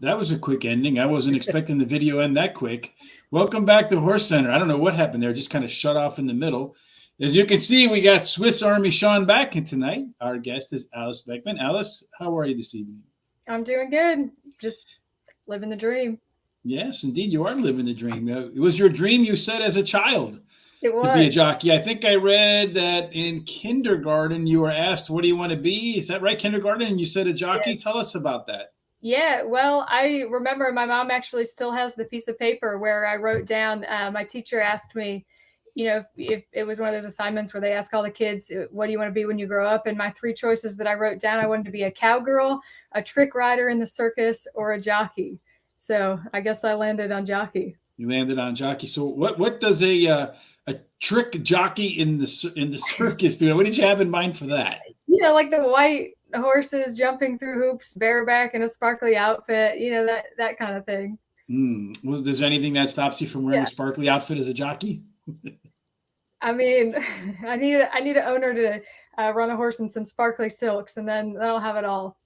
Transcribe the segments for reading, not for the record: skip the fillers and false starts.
That was a quick ending. I wasn't expecting the video end that quick. Welcome back to Horse Center. I don't know what happened there. Just kind of shut off in the middle. As you can see, we got Swiss Army Shawn back, and tonight our guest is Alice Beckman. Alice, how are you this evening? I'm doing good. Just living the dream. Yes, indeed, you are living the dream. It was your dream, you said, as a child It to be a was. jockey. I think I read that in kindergarten you were asked, "What do you want to be?" Is that right, kindergarten? And you said a jockey. Yes. Tell us about that. Yeah, well, I remember my mom actually still has the piece of paper where I wrote down. My teacher asked me, if it was one of those assignments where they ask all the kids, what do you want to be when you grow up? And my three choices that I wrote down, I wanted to be a cowgirl, a trick rider in the circus, or a jockey. So I guess I landed on jockey. You landed on jockey. So what does a trick jockey in the circus do? What did you have in mind for that? Like the white horses jumping through hoops, bareback in a sparkly outfit, that kind of thing. Well, there's anything that stops you from wearing Yeah. a sparkly outfit as a jockey? I mean, I need an owner to run a horse in some sparkly silks, and then I'll have it all.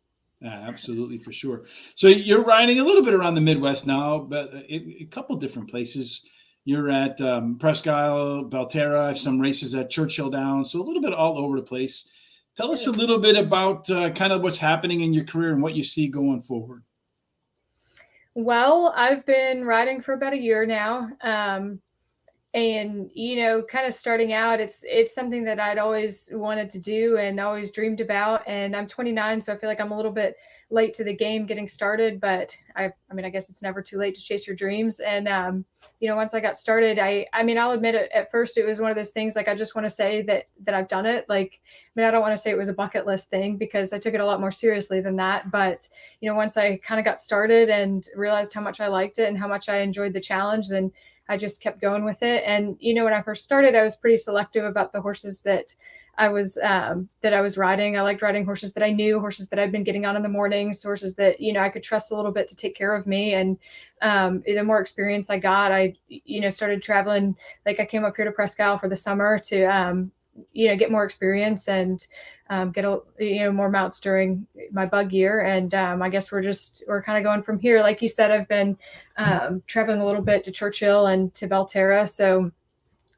Absolutely, for sure. So you're riding a little bit around the Midwest now, but a couple different places. You're at Presque Isle, Belterra, some races at Churchill Downs, so a little bit all over the place. Tell us a Yes. little bit about kind of what's happening in your career and what you see going forward. Well, I've been riding for about a year now. And kind of starting out, it's something that I'd always wanted to do and always dreamed about. And I'm 29, so I feel like I'm a little bit late to the game getting started, but I mean, I guess it's never too late to chase your dreams. And once I got started, I mean, I'll admit it, at first it was one of those things, like, I just want to say that I've done it. Like, I mean, I don't want to say it was a bucket list thing, because I took it a lot more seriously than that. But once I kind of got started and realized how much I liked it and how much I enjoyed the challenge, then I just kept going with it. And when I first started, I was pretty selective about the horses that I was riding. I liked riding horses that I knew, horses that I'd been getting on in the mornings, horses that I could trust a little bit to take care of me. And the more experience I got, I started traveling. Like, I came up here to Presque Isle for the summer to get more experience and get more mounts during my bug year. And I guess we're kind of going from here. Like you said, I've been traveling a little bit to Churchill and to Belterra. So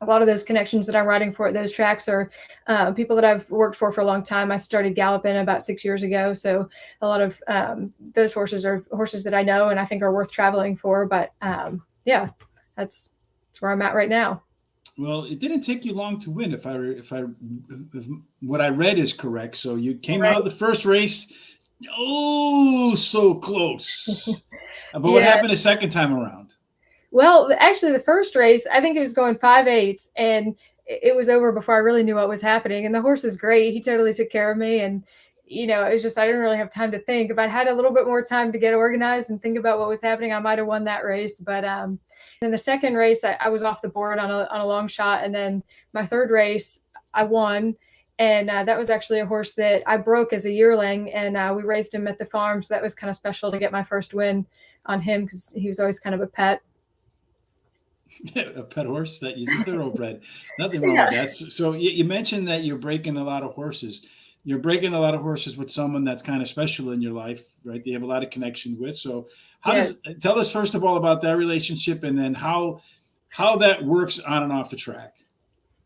a lot of those connections that I'm riding for at those tracks are people that I've worked for a long time. I started galloping about 6 years ago. So a lot of those horses are horses that I know and I think are worth traveling for. But yeah, that's where I'm at right now. Well, it didn't take you long to win, if what I read is correct. So you came out Right. of the first race, oh, so close. But what Yeah. happened the second time around? Well, actually, the first race, I think it was going 5/8, and it was over before I really knew what was happening. And the horse is great; he totally took care of me, and it was just I didn't really have time to think. If I'd had a little bit more time to get organized and think about what was happening, I might have won that race. But then the second race, I was off the board on a long shot, and then my third race, I won. And that was actually a horse that I broke as a yearling, and we raised him at the farm, so that was kind of special to get my first win on him, because he was always kind of a pet. A pet horse that is a thoroughbred. Nothing wrong Yeah. with that. So you mentioned that you're breaking a lot of horses. You're breaking a lot of horses with someone that's kind of special in your life, right? They have a lot of connection with. So Yes. tell us first of all about that relationship, and then how that works on and off the track.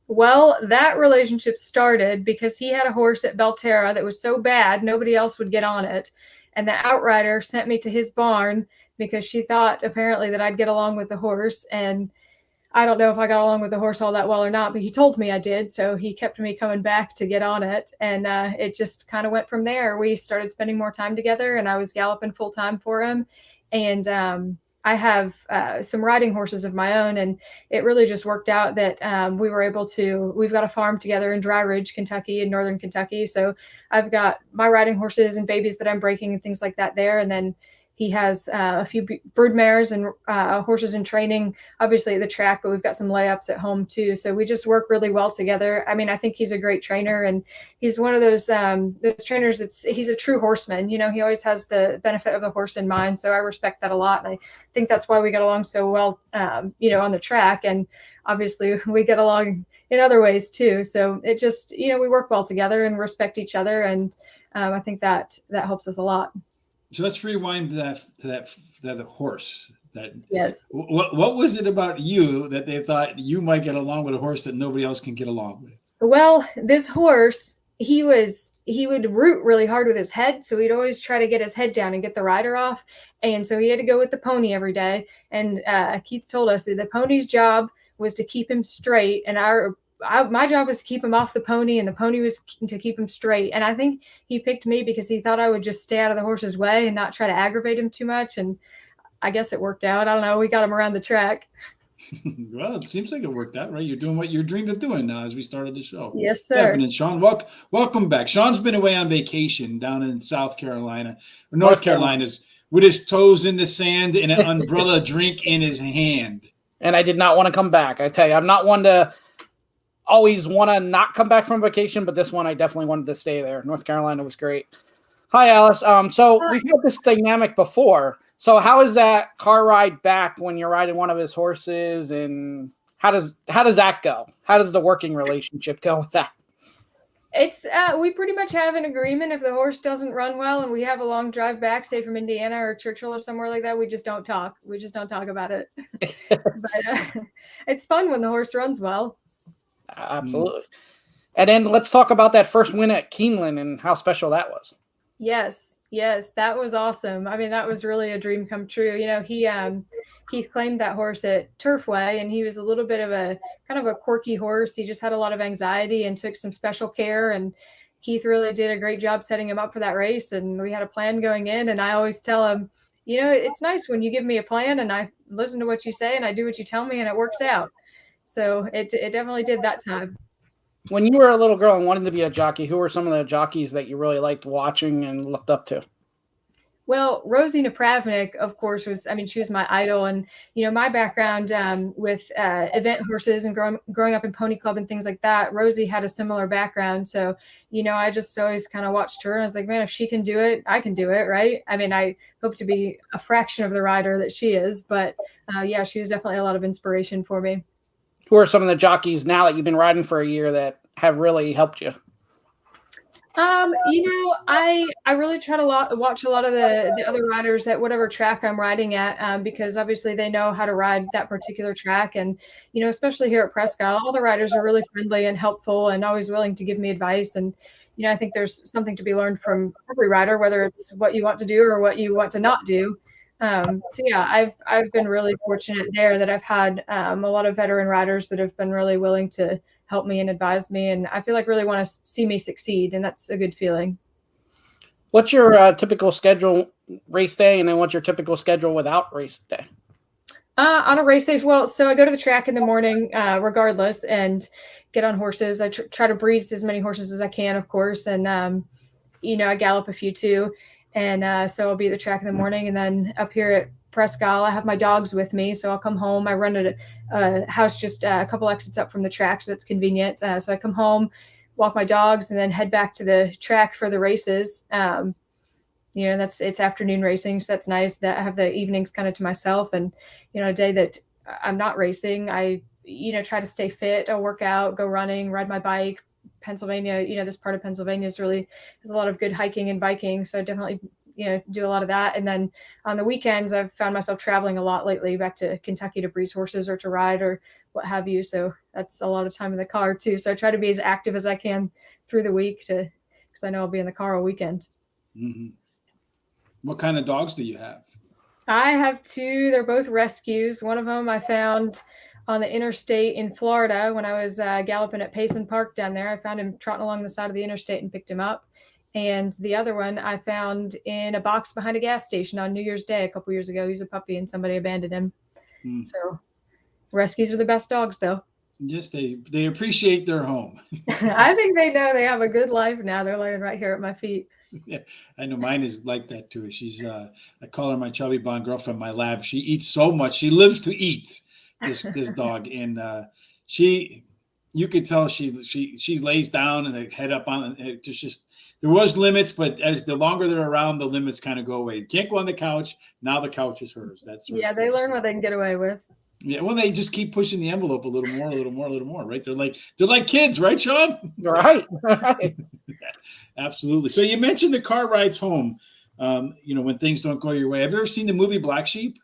Well, that relationship started because he had a horse at Belterra that was so bad nobody else would get on it. And the outrider sent me to his barn because she thought apparently that I'd get along with the horse. And I don't know if I got along with the horse all that well or not, but he told me I did. So he kept me coming back to get on it. And it just kind of went from there. We started spending more time together, and I was galloping full time for him. And I have some riding horses of my own, and it really just worked out that we've got a farm together in Dry Ridge, Kentucky, in northern Kentucky. So I've got my riding horses and babies that I'm breaking and things like that there. And then he has a few brood mares and horses in training, obviously at the track, but we've got some layups at home too. So we just work really well together. I mean, I think he's a great trainer, and he's one of those trainers he's a true horseman. He always has the benefit of the horse in mind. So I respect that a lot. And I think that's why we get along so well, on the track. And obviously we get along in other ways too. So it just, we work well together and respect each other. And I think that helps us a lot. So let's rewind to that horse. Yes. What was it about you that they thought you might get along with a horse that nobody else can get along with? Well, this horse, he would root really hard with his head, so he'd always try to get his head down and get the rider off, and so he had to go with the pony every day. And Keith told us that the pony's job was to keep him straight, and my job was to keep him off the pony, and the pony was to keep him straight. And I think he picked me because he thought I would just stay out of the horse's way and not try to aggravate him too much. And I guess it worked out. I don't know. We got him around the track. Well, it seems like it worked out, right? You're doing what you dreamed of doing now as we started the show. Yes, sir. Beckman and Shawn, welcome back. Shawn's been away on vacation down in South Carolina, or North Carolina's, with his toes in the sand and an umbrella drink in his hand. And I did not want to come back. I tell you, I'm not one to always want to not come back from vacation, but this one I definitely wanted to stay there. North Carolina was great. Hi, Alice. So we've had this dynamic before. So how is that car ride back when you're riding one of his horses, and how does that go? How does the working relationship go with that? It's we pretty much have an agreement. If the horse doesn't run well and we have a long drive back, say from Indiana or Churchill or somewhere like that, we just don't talk. We just don't talk about it. But it's fun when the horse runs well. Absolutely. And then let's talk about that first win at Keeneland and how special that was. Yes, that was awesome. I mean, that was really a dream come true. You know, Keith claimed that horse at Turfway, and he was a little bit of a kind of a quirky horse. He just had a lot of anxiety and took some special care, and Keith really did a great job setting him up for that race. And we had a plan going in, and I always tell him, you know, it's nice when you give me a plan and I listen to what you say and I do what you tell me and it works out. So it definitely did that time. When you were a little girl and wanted to be a jockey, who were some of the jockeys that you really liked watching and looked up to? Well, Rosie Napravnik, of course, she was my idol. And, you know, my background with event horses and growing up in Pony Club and things like that, Rosie had a similar background. So, you know, I just always kind of watched her and I was like, man, if she can do it, I can do it, right? I mean, I hope to be a fraction of the rider that she is. But, yeah, she was definitely a lot of inspiration for me. Who are some of the jockeys now that you've been riding for a year that have really helped you? You know, I really try to watch a lot of the other riders at whatever track I'm riding at, because obviously they know how to ride that particular track. And, you know, especially here at Prescott, all the riders are really friendly and helpful and always willing to give me advice. And, you know, I think there's something to be learned from every rider, whether it's what you want to do or what you want to not do. So yeah, I've been really fortunate there that I've had a lot of veteran riders that have been really willing to help me and advise me, and I feel like really want to see me succeed, and that's a good feeling. What's your typical schedule race day, and then what's your typical schedule without race day? On a race day, well, so I go to the track in the morning, regardless, and get on horses. I try to breeze as many horses as I can, of course, and you know, I gallop a few too. And so I'll be at the track in the morning, and then up here at Prescott, I have my dogs with me. So I'll come home. I run at a house just a couple exits up from the track, so that's convenient. So I come home, walk my dogs, and then head back to the track for the races. You know, it's afternoon racing, so that's nice that I have the evenings kind of to myself. And, you know, a day that I'm not racing, I, you know, try to stay fit. I'll work out, go running, ride my bike. Pennsylvania, you know, this part of Pennsylvania has a lot of good hiking and biking. So I definitely, you know, do a lot of that. And then on the weekends, I've found myself traveling a lot lately, back to Kentucky to breeze horses or to ride or what have you. So that's a lot of time in the car too. So I try to be as active as I can through the week because I know I'll be in the car all weekend. Mm-hmm. What kind of dogs do you have? I have two. They're both rescues. One of them I found on the interstate in Florida when I was galloping at Payson Park down there. I found him trotting along the side of the interstate and picked him up. And the other one I found in a box behind a gas station on New Year's Day a couple years ago. He's a puppy and somebody abandoned him. So rescues are the best dogs, though. Yes, they appreciate their home. I think they know they have a good life now. They're laying right here at my feet. Yeah, I know mine is like that too. She's I call her my chubby blonde girlfriend, my lab. She eats so much. She lives to eat. This dog, and you could tell she lays down and head up on it. Just there was limits, but as the longer they're around, the limits kind of go away. You can't go on the couch. Now the couch is hers. That's they learn what they can get away with. Yeah, well, they just keep pushing the envelope a little more, right? They're like kids, right, Shawn? Right. Absolutely. So you mentioned the car rides home. when things don't go your way. Have you ever seen the movie Black Sheep?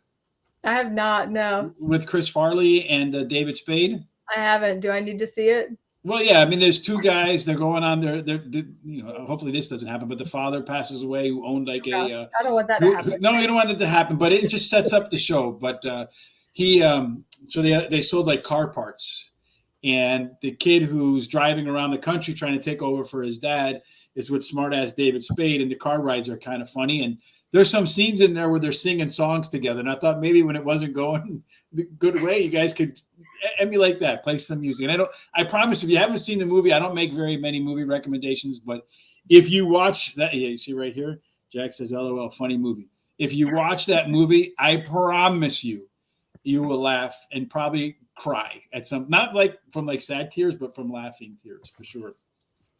I have not, no. With Chris Farley and David Spade? I haven't. Do I need to see it? Well, yeah. I mean, there's two guys. They're going on hopefully this doesn't happen, but the father passes away who owned like I don't want that to happen. No, you don't want it to happen, but it just sets up the show. But so they sold like car parts, and the kid who's driving around the country trying to take over for his dad is with smartass David Spade, and the car rides are kind of funny. And there's some scenes in there where they're singing songs together. And I thought maybe when it wasn't going the good way, you guys could emulate that, play some music. And I promise if you haven't seen the movie, I don't make very many movie recommendations, but if you watch that, you see right here, Jack says, LOL, funny movie. If you watch that movie, I promise you will laugh and probably cry at some, not like from like sad tears, but from laughing tears for sure.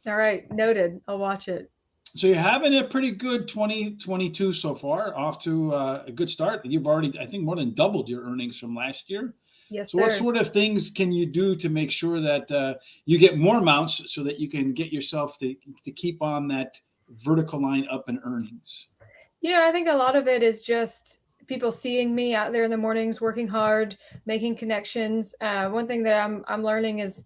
All right. Noted. I'll watch it. So you're having a pretty good 2022 so far, off to a good start. You've already, I think, more than doubled your earnings from last year. Yes, so sir. What sort of things can you do to make sure that you get more mounts so that you can get yourself to keep on that vertical line up in earnings? I think a lot of it is just people seeing me out there in the mornings, working hard, making connections. One thing that I'm learning is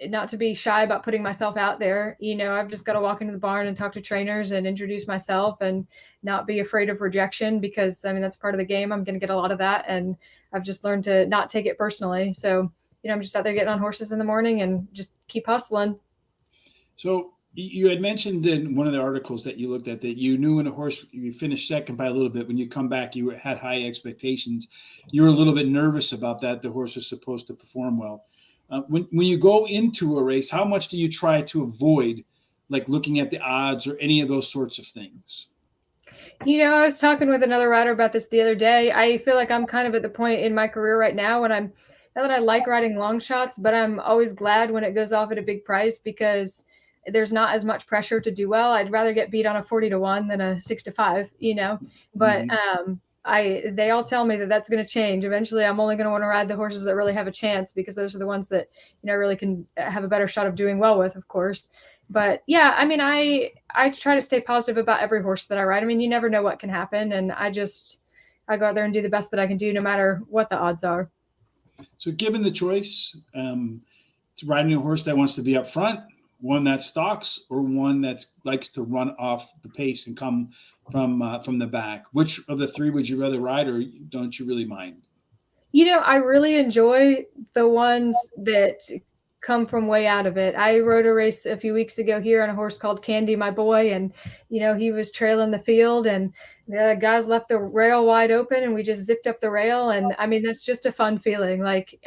not to be shy about putting myself out there. I've just got to walk into the barn and talk to trainers and introduce myself and not be afraid of rejection, because that's part of the game. I'm going to get a lot of that. And I've just learned to not take it personally. So, I'm just out there getting on horses in the morning and just keep hustling. So you had mentioned in one of the articles that you looked at that you knew when a horse, you finished second by a little bit, when you come back, you had high expectations. You were a little bit nervous about that. The horse is supposed to perform well. When you go into a race, how much do you try to avoid, like looking at the odds or any of those sorts of things? I was talking with another rider about this the other day. I feel like I'm kind of at the point in my career right now when not that I like riding long shots, but I'm always glad when it goes off at a big price, because there's not as much pressure to do well. I'd rather get beat on a 40-1 than a 6-5, but they all tell me that that's going to change. Eventually, I'm only going to want to ride the horses that really have a chance, because those are the ones that, really can have a better shot of doing well with, of course. But yeah, I try to stay positive about every horse that I ride. You never know what can happen. And I go out there and do the best that I can do, no matter what the odds are. So given the choice, to riding a horse that wants to be up front, one that stalks, or one that likes to run off the pace and come from the back, which of the three would you rather ride, or don't you really mind? I really enjoy the ones that come from way out of it. I rode a race a few weeks ago here on a horse called Candy, my boy, and he was trailing the field, and the guys left the rail wide open, and we just zipped up the rail. And that's just a fun feeling. Like,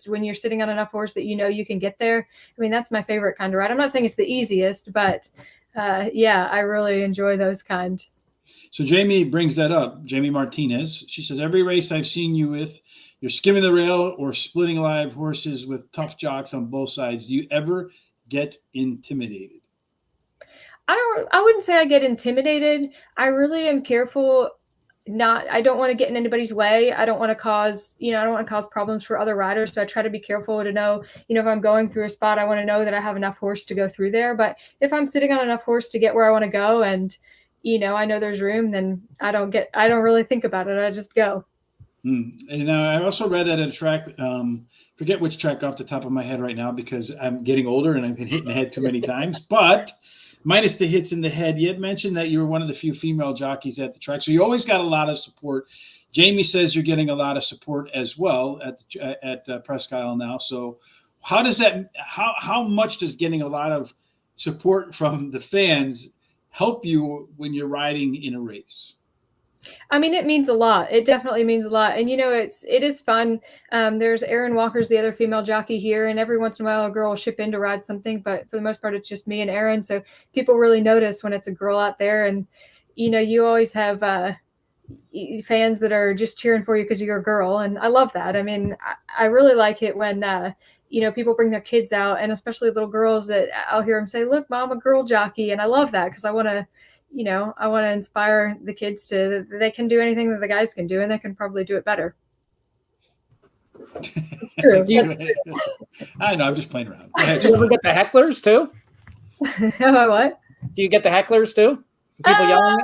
when you're sitting on enough horse that you can get there, that's my favorite kind of ride. I'm not saying it's the easiest, but yeah, I really enjoy those kind. So Jamie brings that up. Jamie Martinez. She says, every race I've seen you with, you're skimming the rail or splitting live horses with tough jocks on both sides. Do you ever get intimidated? I wouldn't say I get intimidated. I really am careful. I don't want to get in anybody's way. I don't want to cause problems for other riders. So I try to be careful to know, if I'm going through a spot, I want to know that I have enough horse to go through there. But if I'm sitting on enough horse to get where I want to go, and I know there's room, then I don't really think about it. I just go. And I also read that at a track, forget which track off the top of my head right now, because I'm getting older and I've been hitting the head too many times, but minus the hits in the head, you had mentioned that you were one of the few female jockeys at the track. So you always got a lot of support. Jamie says you're getting a lot of support as well at Presque Isle now. So how much does getting a lot of support from the fans help you when you're riding in a race? It means a lot. It definitely means a lot. And, it is fun. There's Erin Walker's the other female jockey here, and every once in a while a girl will ship in to ride something, but for the most part, it's just me and Erin. So people really notice when it's a girl out there, and, you always have fans that are just cheering for you because you're a girl. And I love that. I really like it when, people bring their kids out, and especially little girls, that I'll hear them say, look, Mom, a girl jockey. And I love that, because I want to inspire the kids that they can do anything that the guys can do, and they can probably do it better. It's true. I know, I'm just playing around. Do you ever get the hecklers too? What? Do you get the hecklers too? People yelling?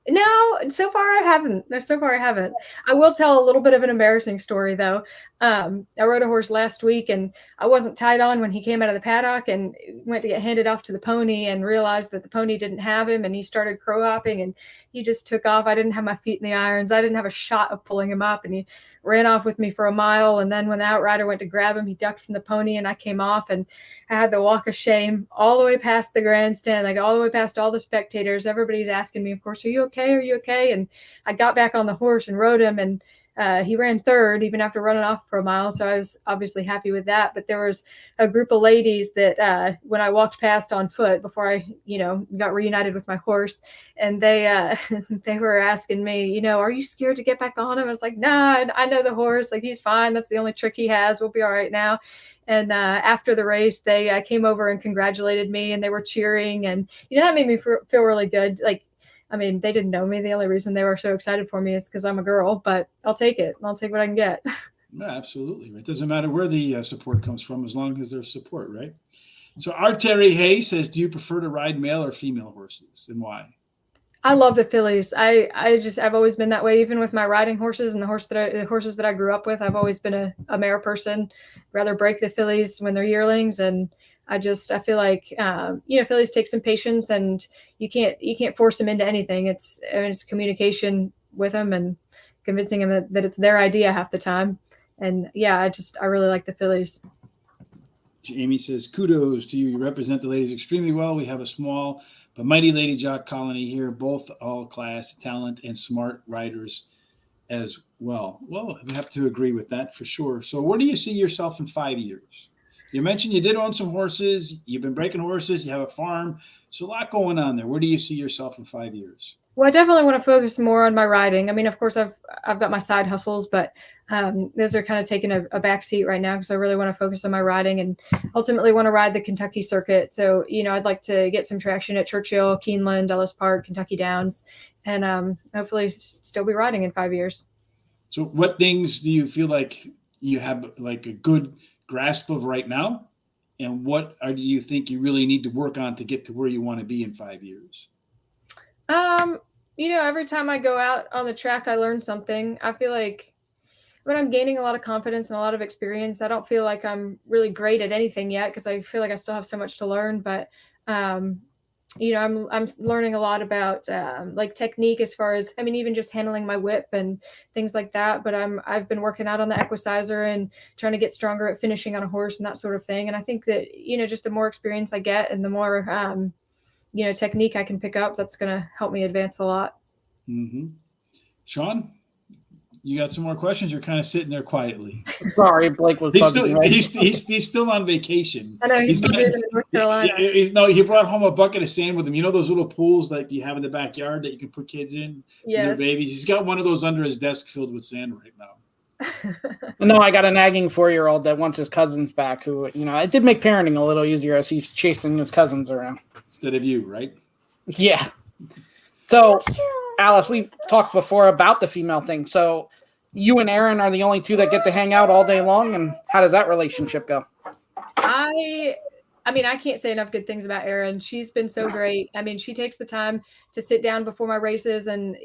No, so far I haven't. So far I haven't. I will tell a little bit of an embarrassing story though. I rode a horse last week and I wasn't tied on when he came out of the paddock and went to get handed off to the pony and realized that the pony didn't have him and he started crow hopping and he just took off. I didn't have my feet in the irons. I didn't have a shot of pulling him up and he ran off with me for a mile. And then when the outrider went to grab him, he ducked from the pony and I came off and I had the walk of shame all the way past the grandstand, like all the way past all the spectators. Everybody's asking me, of course, are you okay? Are you okay? And I got back on the horse and rode him and he ran third even after running off for a mile. So I was obviously happy with that. But there was a group of ladies that when I walked past on foot before I, got reunited with my horse, and they they were asking me, are you scared to get back on him? I was like, nah, I know the horse. Like, he's fine. That's the only trick he has. We'll be all right now. And after the race, they came over and congratulated me and they were cheering. And, that made me feel really good. Like, I mean, they didn't know me. The only reason they were so excited for me is because I'm a girl, but I'll take it. I'll take what I can get. Yeah, absolutely. It doesn't matter where the support comes from as long as there's support, right? So Terry Hay says, do you prefer to ride male or female horses and why? I love the fillies. I've always been that way, even with my riding horses and the horses that I grew up with. I've always been a mare person, rather break the fillies when they're yearlings. And I feel like, fillies take some patience and you can't force them into anything. It's communication with them and convincing them that it's their idea half the time. And yeah, I really like the fillies. Amy says, kudos to you. You represent the ladies extremely well. We have a small but mighty lady jock colony here, both all class, talent, and smart riders as well. Well, we have to agree with that for sure. So where do you see yourself in 5 years? You mentioned you did own some horses. You've been breaking horses. You have a farm. So a lot going on there. Where do you see yourself in 5 years? Well, I definitely want to focus more on my riding. I mean, of course, I've got my side hustles, but those are kind of taking a back seat right now because I really want to focus on my riding and ultimately want to ride the Kentucky circuit. So, I'd like to get some traction at Churchill, Keeneland, Ellis Park, Kentucky Downs, and hopefully still be riding in 5 years. So what things do you feel like you have like a good grasp of right now? And what do you think you really need to work on to get to where you want to be in 5 years? Every time I go out on the track, I learn something. I feel like when I'm gaining a lot of confidence and a lot of experience, I don't feel like I'm really great at anything yet because I feel like I still have so much to learn. But, I'm learning a lot about like technique as far as, even just handling my whip and things like that. But I've been working out on the equicizer and trying to get stronger at finishing on a horse and that sort of thing. And I think that, just the more experience I get and the more, technique I can pick up, that's going to help me advance a lot. Mm-hmm. Shawn, you got some more questions? You're kind of sitting there quietly. Sorry, Blake was he's still on vacation. I know he's still living in North Carolina. He brought home a bucket of sand with him. You know those little pools like you have in the backyard that you can put kids in? Yes. Their babies. He's got one of those under his desk filled with sand right now. No, I got a nagging 4-year-old that wants his cousins back who, it did make parenting a little easier as he's chasing his cousins around. Instead of you, right? Yeah. So, Alice, we've talked before about the female thing. So you and Erin are the only two that get to hang out all day long. And how does that relationship go? I can't say enough good things about Erin. She's been so great. She takes the time to sit down before my races and,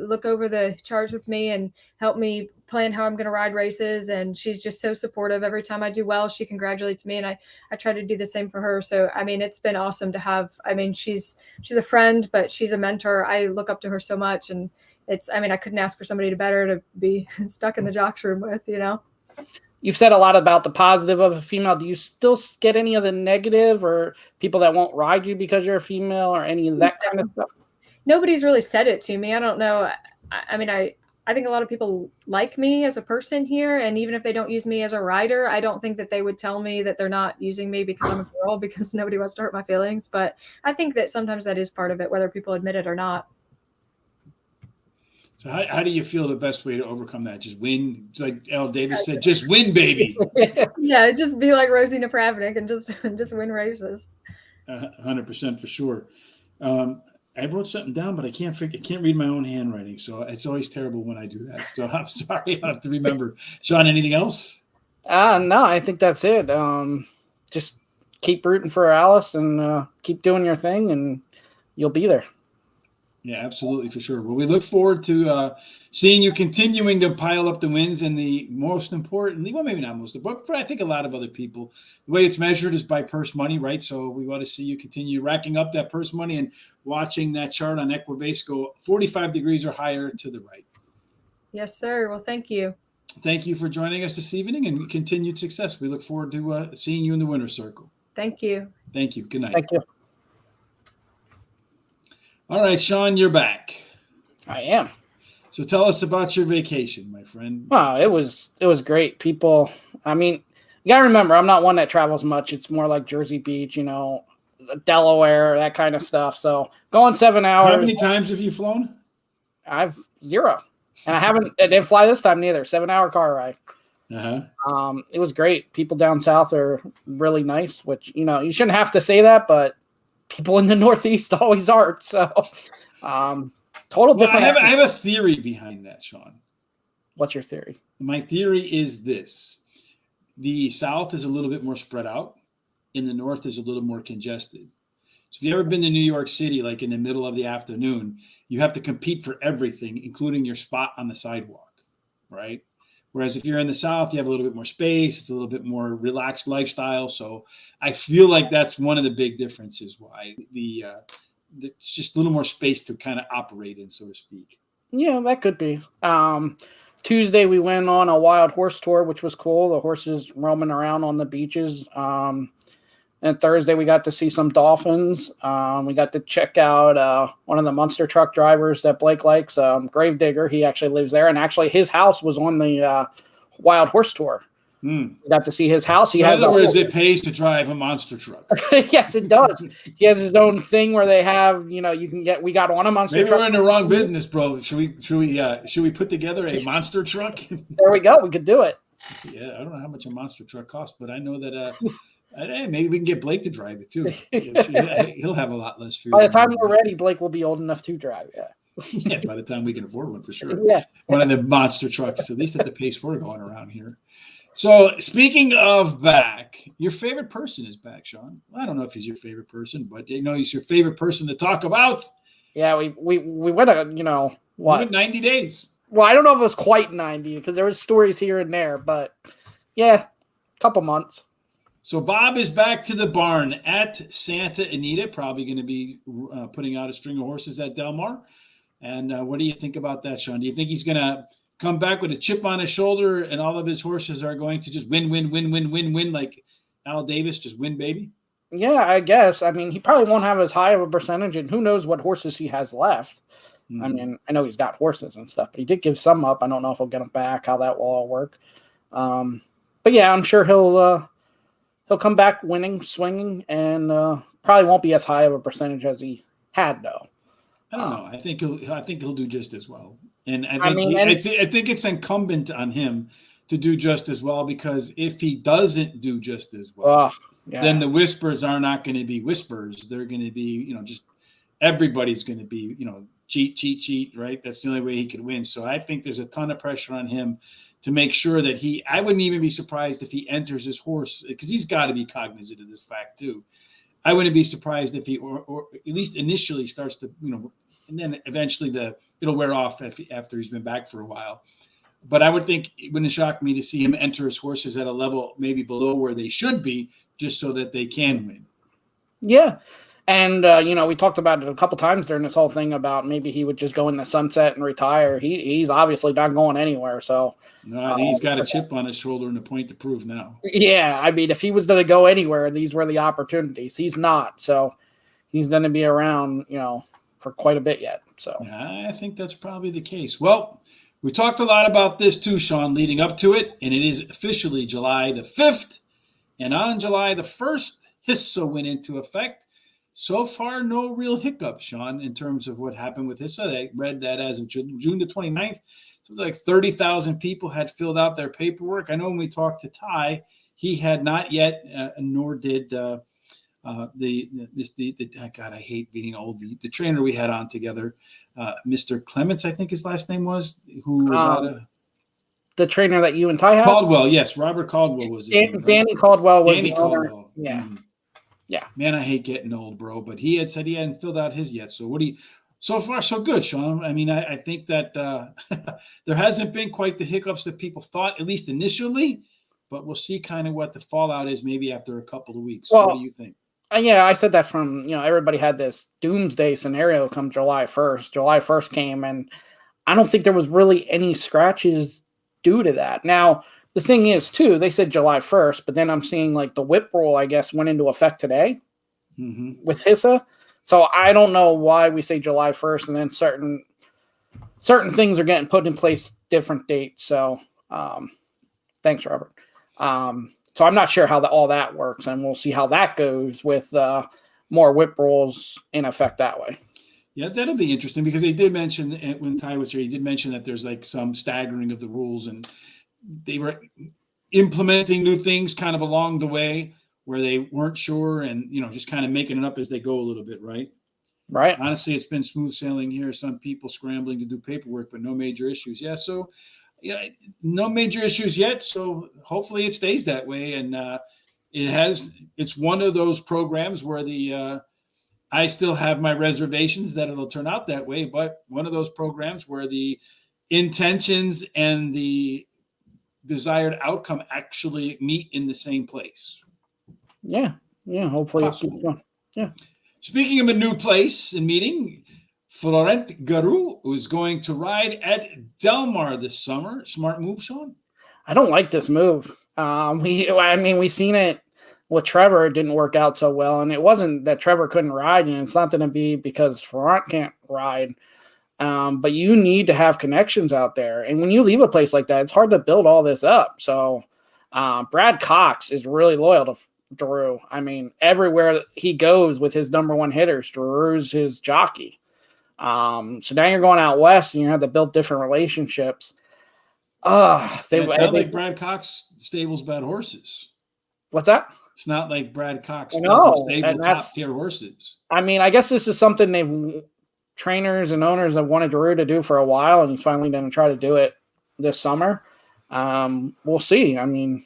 look over the charts with me and help me plan how I'm going to ride races. And she's just so supportive. Every time I do well, she congratulates me and I try to do the same for her. So, it's been awesome to have, she's a friend, but she's a mentor. I look up to her so much and I couldn't ask for somebody better to be stuck in the jocks room with, You've said a lot about the positive of a female. Do you still get any of the negative or people that won't ride you because you're a female or any of that kind of stuff? Nobody's really said it to me. I don't know. I think a lot of people like me as a person here. And even if they don't use me as a rider, I don't think that they would tell me that they're not using me because I'm a girl, because nobody wants to hurt my feelings. But I think that sometimes that is part of it, whether people admit it or not. So how do you feel the best way to overcome that? Just win. It's like Al Davis said, just win, baby. Yeah, just be like Rosie Napravnik and just win races. 100% for sure. I wrote something down, but I can't read my own handwriting. So it's always terrible when I do that. So I'm sorry. I have to remember. Shawn, anything else? No, I think that's it. Just keep rooting for Alice and keep doing your thing and you'll be there. Yeah, absolutely, for sure. Well, we look forward to seeing you continuing to pile up the wins, and the most importantly, well, maybe not most, but for I think a lot of other people, the way it's measured is by purse money, right? So we want to see you continue racking up that purse money and watching that chart on Equibase go 45 degrees or higher to the right. Yes, sir. Well, thank you. Thank you for joining us this evening, and continued success. We look forward to seeing you in the winner's circle. Thank you. Thank you. Good night. Thank you. All right, Shawn, you're back. I am. So tell us about your vacation, my friend. Wow, it was great. People, I mean, you gotta remember, I'm not one that travels much. It's more like Jersey Beach, Delaware, that kind of stuff. So going 7 hours. How many times have you flown? I've 0. And I didn't fly this time neither. 7-hour car ride. It was great. People down south are really nice, which, you shouldn't have to say that, but people in the Northeast always are. So, total different. I have a theory behind that, Shawn. What's your theory? My theory is this. The South is a little bit more spread out, and the North is a little more congested. So if you've ever been to New York City, like in the middle of the afternoon, you have to compete for everything, including your spot on the sidewalk, right? Whereas if you're in the South, you have a little bit more space. It's a little bit more relaxed lifestyle. So I feel like that's one of the big differences why it's just a little more space to kind of operate in, so to speak. Yeah, that could be. Tuesday, we went on a wild horse tour, which was cool. The horses roaming around on the beaches. And Thursday, we got to see some dolphins. We got to check out one of the monster truck drivers that Blake likes, Gravedigger. He actually lives there. And actually, his house was on the wild horse tour. We got to see his house. In other words, it pays to drive a monster truck. Yes, it does. He has his own thing where they have, we got on a monster truck. Maybe we're in the wrong business, bro. Should we put together a monster truck? There we go. We could do it. Yeah, I don't know how much a monster truck costs, but I know that maybe we can get Blake to drive it too. He'll have a lot less food. By the time we're ready, Blake will be old enough to drive. Yeah. Yeah, by the time we can afford one, for sure. Yeah. One of the monster trucks, at least at the pace we're going around here. So speaking of back, your favorite person is back, Shawn. Well, I don't know if he's your favorite person, but he's your favorite person to talk about. Yeah, we went what? We went 90 days. Well, I don't know if it was quite 90 because there was stories here and there, but yeah, a couple months. So Bob is back to the barn at Santa Anita, probably going to be putting out a string of horses at Del Mar. And what do you think about that, Shawn? Do you think he's going to come back with a chip on his shoulder and all of his horses are going to just win like Al Davis, just win, baby? Yeah, I guess. I mean, he probably won't have as high of a percentage, and who knows what horses he has left. I mean, I know he's got horses and stuff, but he did give some up. I don't know if he'll get them back, how that will all work. But yeah, I'm sure he'll come back winning, swinging, and probably won't be as high of a percentage as he had, though. I don't know. I think he'll do just as well. And I think it's incumbent on him to do just as well, because if he doesn't do just as well, then the whispers are not going to be whispers. They're going to be, just everybody's going to be, cheat, right? That's the only way he could win. So I think there's a ton of pressure on him to make sure that I wouldn't even be surprised if he enters his horse, because he's got to be cognizant of this fact too. I wouldn't be surprised if he, or at least initially starts to, and then eventually it'll wear off after he's been back for a while. But I would think it wouldn't shock me to see him enter his horses at a level maybe below where they should be, just so that they can win. Yeah. And, we talked about it a couple times during this whole thing about maybe he would just go in the sunset and retire. He's obviously not going anywhere. So no, he's got a chip on his shoulder and a point to prove now. Yeah. I mean, if he was going to go anywhere, these were the opportunities. He's not. So he's going to be around, for quite a bit yet. So I think that's probably the case. Well, we talked a lot about this too, Shawn, leading up to it, and it is officially July the 5th. And on July the 1st, HISA went into effect. So far, no real hiccups, Shawn, in terms of what happened with HISA. I read that as of June the 29th, something like 30,000 people had filled out their paperwork. I know when we talked to Ty, he had not yet, nor did God, I hate being old. The trainer we had on together, Mr. Clements, I think his last name was, who was out of the trainer that you and Ty had. Caldwell, yes, Robert Caldwell was his name, right? Danny Caldwell was Danny the Caldwell. owner. Yeah. Yeah. Man, I hate getting old, bro. But he had said he hadn't filled out his yet. So So far, so good, Sean. I mean, I think that there hasn't been quite the hiccups that people thought, at least initially, but we'll see kind of what the fallout is maybe after a couple of weeks. Well, what do you think? Yeah, I said that from, everybody had this doomsday scenario come July 1st. July 1st came, and I don't think there was really any scratches due to that. Now, the thing is, too, they said July 1st, but then I'm seeing like the whip rule, I guess, went into effect today with HISA. So I don't know why we say July 1st and then certain things are getting put in place different dates. So thanks, Robert. So I'm not sure how all that works, and we'll see how that goes with more whip rules in effect that way. Yeah, that'll be interesting because they did mention when Ty was here, he did mention that there's like some staggering of the rules, and they were implementing new things kind of along the way where they weren't sure, and just kind of making it up as they go a little bit, right? Right. Honestly, it's been smooth sailing here. Some people scrambling to do paperwork, but no major issues. Yeah, so no major issues yet. So hopefully it stays that way, and it's one of those programs where I still have my reservations that it'll turn out that way, but one of those programs where the intentions and the desired outcome actually meet in the same place. Yeah. Hopefully it's fun. Yeah. Speaking of a new place and meeting, West Geroux is going to ride at Del Mar this summer. Smart move, Sean? I don't like this move. We seen it with Trevor. It didn't work out so well, and it wasn't that Trevor couldn't ride, and it's not going to be because Ferrant can't ride. But you need to have connections out there, and when you leave a place like that, it's hard to build all this up. So Brad Cox is really loyal to Geroux. I mean, everywhere he goes with his number one hitters, Geroux's his jockey. So now you're going out west, and you have to build different relationships. It's not like Brad Cox stables bad horses. What's that? It's not like Brad Cox doesn't stable top tier horses. I mean, I guess this is something trainers and owners have wanted Geroux to do for a while, and he's finally going to try to do it this summer. We'll see. I mean,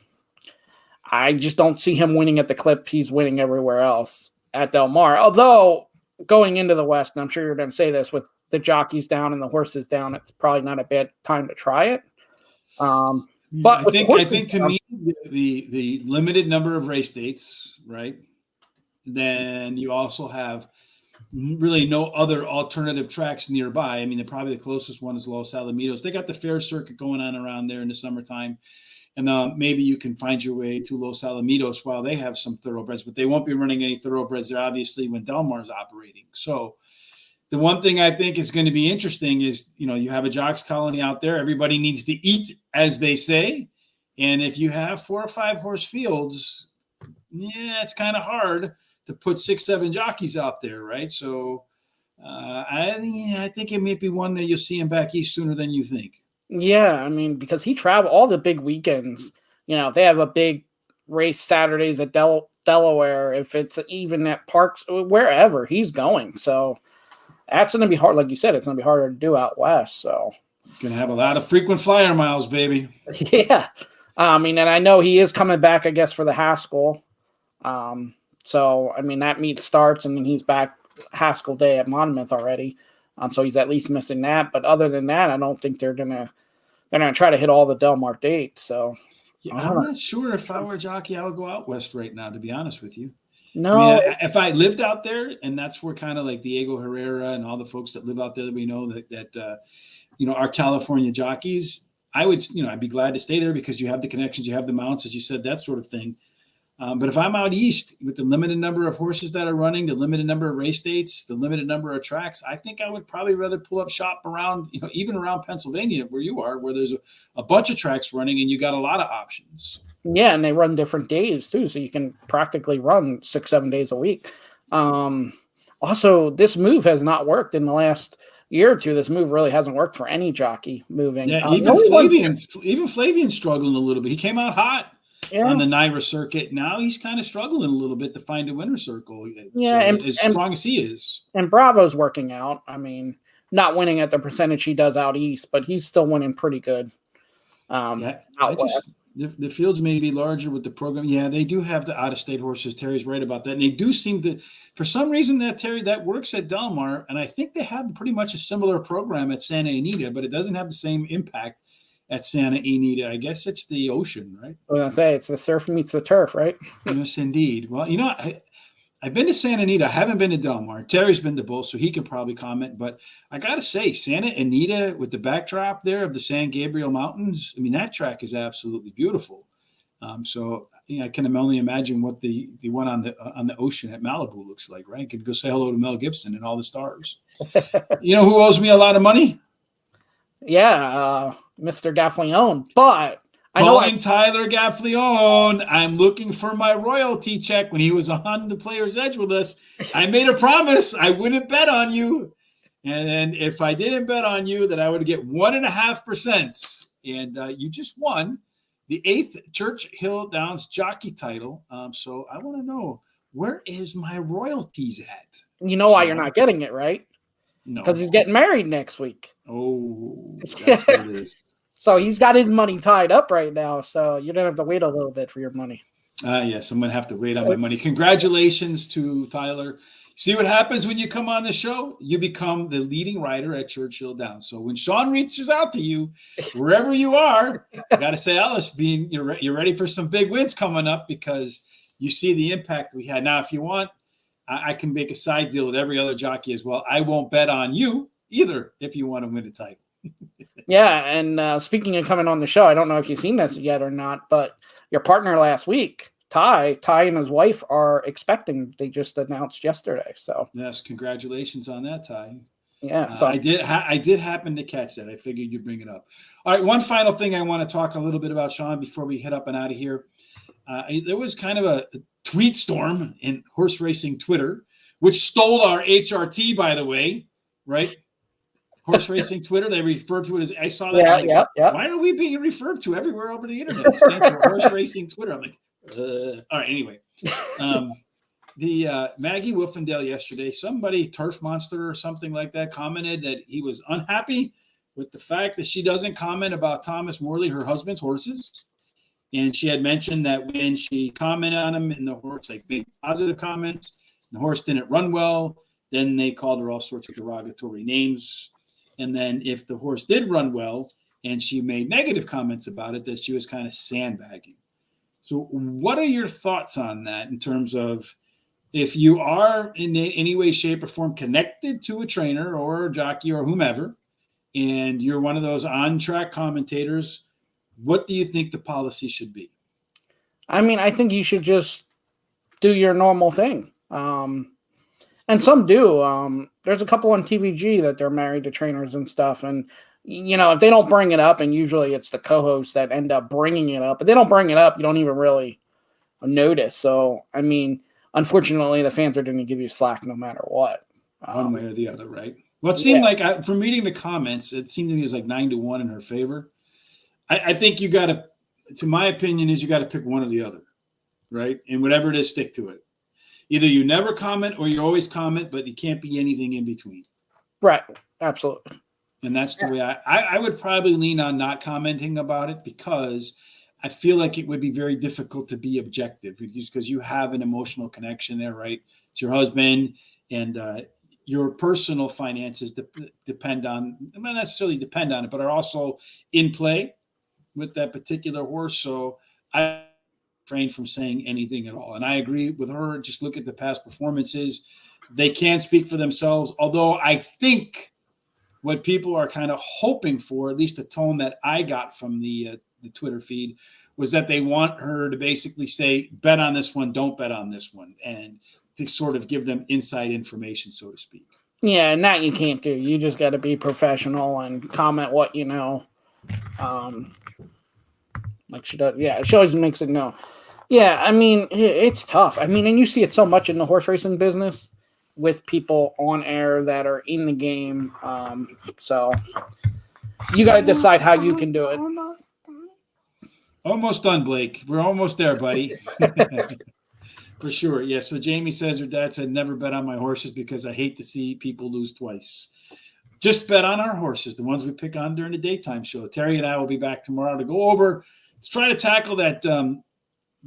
I just don't see him winning at the clip he's winning everywhere else at Del Mar. Although going into the West, and I'm sure you're going to say this, with the jockeys down and the horses down, it's probably not a bad time to try it. But I think to me, the limited number of race dates, right? Then you also have really no other alternative tracks nearby. I mean, probably the closest one is Los Alamitos. They got the fair circuit going on around there in the summertime. And maybe you can find your way to Los Alamitos while they have some thoroughbreds, but they won't be running any thoroughbreds there, obviously, when Del Mar is operating. So the one thing I think is going to be interesting is, you have a jocks colony out there. Everybody needs to eat, as they say. And if you have 4 or 5 horse fields, it's kind of hard to put 6, 7 jockeys out there, right? So I think it may be one that you'll see him back east sooner than you think. Yeah, I mean, because he traveled all the big weekends. They have a big race Saturdays at Delaware. If it's even at parks, wherever he's going. So that's going to be hard. Like you said, it's going to be harder to do out west. So going to have a lot of frequent flyer miles, baby. Yeah. I mean, and I know he is coming back, I guess, for the Haskell. So, I mean, that meet starts, and then he's back Haskell Day at Monmouth already. So he's at least missing that. But other than that, I don't think they're gonna try to hit all the Del Mar dates. So I'm not sure if I were a jockey, I would go out west right now, to be honest with you. No, I mean, if I lived out there, and that's where kind of like Diego Herrera and all the folks that live out there that we know that are California jockeys, I would, I'd be glad to stay there because you have the connections, you have the mounts, as you said, that sort of thing. But if I'm out east with the limited number of horses that are running, the limited number of race dates, the limited number of tracks, I think I would probably rather pull up shop around, even around Pennsylvania where you are, where there's a bunch of tracks running and you got a lot of options. Yeah, and they run different days too, so you can practically run 6-7 days a week. Also, this move has not worked in the last year or two. This move really hasn't worked for any jockey moving. Yeah, even Flavian's struggling a little bit. He came out hot. Yeah. On the NYRA circuit. Now he's kind of struggling a little bit to find a winner's circle. Yeah, so as strong as he is. And Bravo's working out. I mean, not winning at the percentage he does out east, but he's still winning pretty good. I The fields may be larger with the program. Yeah, they do have the out-of-state horses. Terry's right about that. And they do seem to, for some reason, Terry, that works at Del Mar. And I think they have pretty much a similar program at Santa Anita, but it doesn't have the same impact at Santa Anita. I guess it's the ocean, right? I was going to say, it's the surf meets the turf, right? Yes, indeed. Well, I've been to Santa Anita. I haven't been to Del Mar. Terry's been to both, so he can probably comment. But I got to say, Santa Anita with the backdrop there of the San Gabriel Mountains, I mean, that track is absolutely beautiful. So I can only imagine what the one on the ocean at Malibu looks like, right? I could go say hello to Mel Gibson and all the stars. You know who owes me a lot of money? Yeah, Mr. Gaffleone. But Calling Tyler Gaffleone. I'm looking for my royalty check. When he was on the Player's Edge with us, I made a promise I wouldn't bet on you. And if I didn't bet on you, that I would get 1.5%. And you just won the 8th Churchill Downs jockey title. So I want to know, where is my royalties at? You know why you're not getting it, right? No. Because he's getting married next week. Oh, that's what it is. So he's got his money tied up right now. So you're going to have to wait a little bit for your money. Yes, I'm going to have to wait on my money. Congratulations to Tyler. See what happens when you come on the show? You become the leading writer at Churchill Downs. So when Shawn reaches out to you, wherever you are, I got to say, Alice, you're ready for some big wins coming up because you see the impact we had. Now, if you want, I can make a side deal with every other jockey as well. I won't bet on you either if you want to win a title. Yeah, and speaking of coming on the show, I don't know if you've seen this yet or not, but your partner last week, Ty and his wife are expecting. They just announced yesterday. So yes, congratulations on that, Ty. Yeah, so I did happen to catch that. I figured you'd bring it up. All right, one final thing I want to talk a little bit about, Shawn, before we head up and out of here. There was kind of a tweet storm in horse racing Twitter, which stole our HRT, by the way, right? Horse racing Twitter, they refer to it as, I saw that. Yeah. Why are we being referred to everywhere over the internet? It stands for horse racing Twitter. I'm like, all right, anyway. The Maggie Wolfendale yesterday, somebody, Turf Monster or something like that, commented that he was unhappy with the fact that she doesn't comment about Thomas Morley, her husband's horses. And she had mentioned that when she commented on him in the horse, like big positive comments, the horse didn't run well, then they called her all sorts of derogatory names. And then if the horse did run well and she made negative comments about it, that she was kind of sandbagging. So what are your thoughts on that in terms of if you are in any way, shape, or form connected to a trainer or a jockey or whomever, and you're one of those on-track commentators, what do you think the policy should be? I mean, I think you should just do your normal thing. And some do. There's a couple on TVG that they're married to trainers and stuff. And, you know, if they don't bring it up, and usually it's the co-hosts that end up bringing it up, but they don't bring it up, you don't even really notice. So, I mean, unfortunately, the fans are going to give you slack no matter what. One way or the other, right? Well, it seemed like, from reading the comments, it seemed to me it was like 9-1 in her favor. I think you got to my opinion, is you got to pick one or the other, right? And whatever it is, stick to it. Either you never comment or you always comment, but you can't be anything in between. Right. Absolutely. And that's the way I would probably lean on not commenting about it, because I feel like it would be very difficult to be objective because you have an emotional connection there, right? It's your husband, and your personal finances depend on, not necessarily depend on it, but are also in play with that particular horse. So I refrain from saying anything at all. And I agree with her. Just look at the past performances. They can speak for themselves. Although I think what people are kind of hoping for, at least the tone that I got from the Twitter feed, was that they want her to basically say, bet on this one, don't bet on this one, and to sort of give them inside information, so to speak. Yeah, and that you can't do. You just got to be professional and comment what you know. Like she does. Yeah, she always makes it known. Yeah, I mean, it's tough. I mean, and you see it so much in the horse racing business with people on air that are in the game. So you got to decide how you can do it. Almost done, Blake. We're almost there, buddy. For sure. Yeah. So Jamie says her dad said, never bet on my horses because I hate to see people lose twice. Just bet on our horses, the ones we pick on during the daytime show. Terry and I will be back tomorrow to go over let's try to tackle that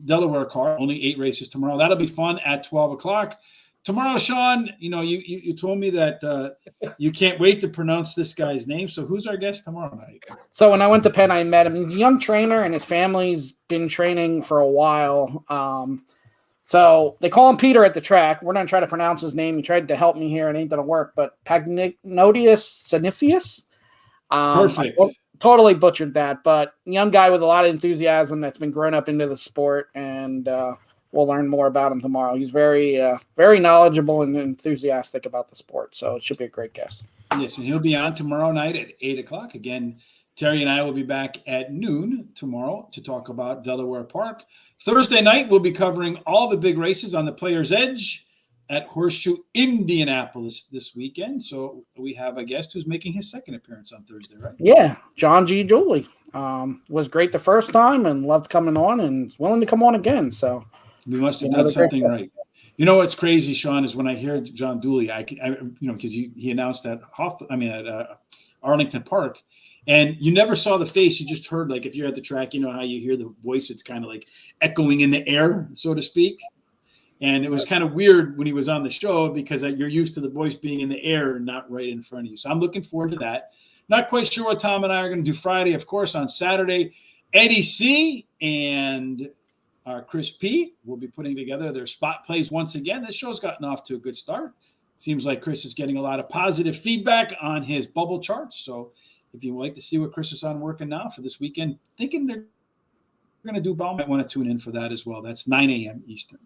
Delaware card. Only 8 races tomorrow. That'll be fun at 12 o'clock. Tomorrow, Sean, you told me that you can't wait to pronounce this guy's name. So who's our guest tomorrow night? So when I went to Penn, I met him. He's a young trainer, and his family's been training for a while. So they call him Peter at the track. We're going to try to pronounce his name. He tried to help me here. It ain't going to work. But Pagnodius Sinifius. Perfect. Totally butchered that. But young guy with a lot of enthusiasm that's been grown up into the sport, and we'll learn more about him tomorrow. He's very, very knowledgeable and enthusiastic about the sport. So it should be a great guest. Yes, and he'll be on tomorrow night at 8 o'clock. Again, Terry and I will be back at noon tomorrow to talk about Delaware Park. Thursday night, we'll be covering all the big races on the Players' Edge at Horseshoe, Indianapolis this weekend. So we have a guest who's making his second appearance on Thursday, right? Yeah, John G. Dooley. Was great the first time and loved coming on and is willing to come on again. So we must have done something right. You know what's crazy, Sean, is when I hear John Dooley, I because he announced at Arlington Park, and you never saw the face. You just heard, like, if you're at the track, you know how you hear the voice, it's kind of like echoing in the air, so to speak. And it was kind of weird when he was on the show because you're used to the voice being in the air and not right in front of you. So I'm looking forward to that. Not quite sure what Tom and I are going to do Friday. Of course, on Saturday, Eddie C. and Chris P. will be putting together their spot plays once again. This show's gotten off to a good start. It seems like Chris is getting a lot of positive feedback on his bubble charts. So if you would like to see what Chris is on working now for this weekend, thinking they're going to do ball, might want to tune in for that as well. That's 9 a.m. Eastern.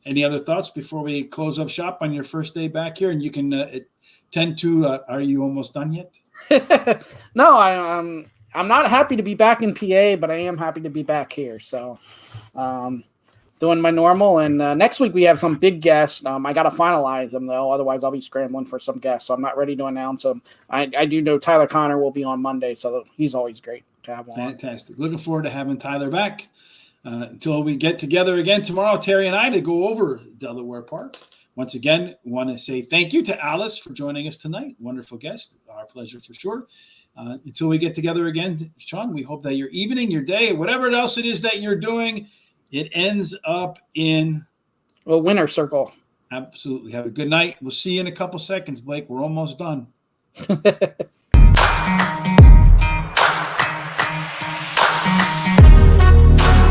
Any other thoughts before we close up shop on your first day back here? And you can tend to, are you almost done yet? No, I'm not happy to be back in PA, but I am happy to be back here. So doing my normal. And next week we have some big guests. I got to finalize them, though. Otherwise, I'll be scrambling for some guests. So I'm not ready to announce them. I do know Tyler Connor will be on Monday, so he's always great to have on. Fantastic. Looking forward to having Tyler back. Until we get together again tomorrow, Terry and I, to go over Delaware Park. Once again, want to say thank you to Alice for joining us tonight. Wonderful guest. Our pleasure for sure. Until we get together again, Sean, we hope that your evening, your day, whatever else it is that you're doing, it ends up in a winner circle. Absolutely. Have a good night. We'll see you in a couple seconds, Blake. We're almost done.